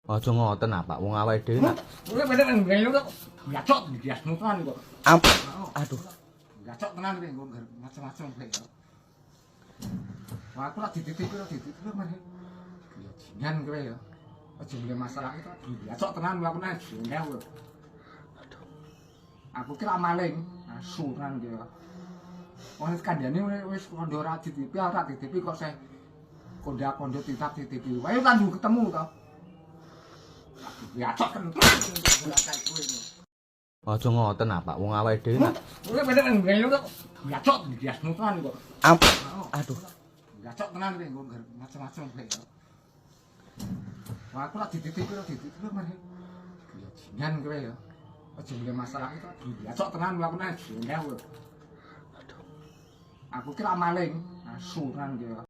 Aja ngoten ah, Pak. Wong awake dhewe nak. Kowe bener ngene kok. Gacok diasmu tenan kok. Aduh. Gacok tenan kowe nggo macam-macam kowe. Wah, aku lak dititipi mari. Ya jingan kowe ya. Aja mulai masalah itu. Gacok tenan mlakune jengkel kowe. Aduh. Aku kira maling, asu tenan kowe. Wong kandhane wis kondo ora dititipi kok saya kondo titap titipi. Wae kan ketemu to. Gacok tenan kowe. Aja ngoten ah, Pak. Wong awake dhewe nak. Kowe bener ngene kok. Gacok diasmu tenan kok. Aduh. Gacok tenan kowe nggo macam-macam kowe. Wah, aku lak dititipi mari. Ya jingan kowe ya. Aja mulai masalah itu. Gacok tenan mlakune jengkel kowe. Aduh. Aku kira maling, asu tenan kowe.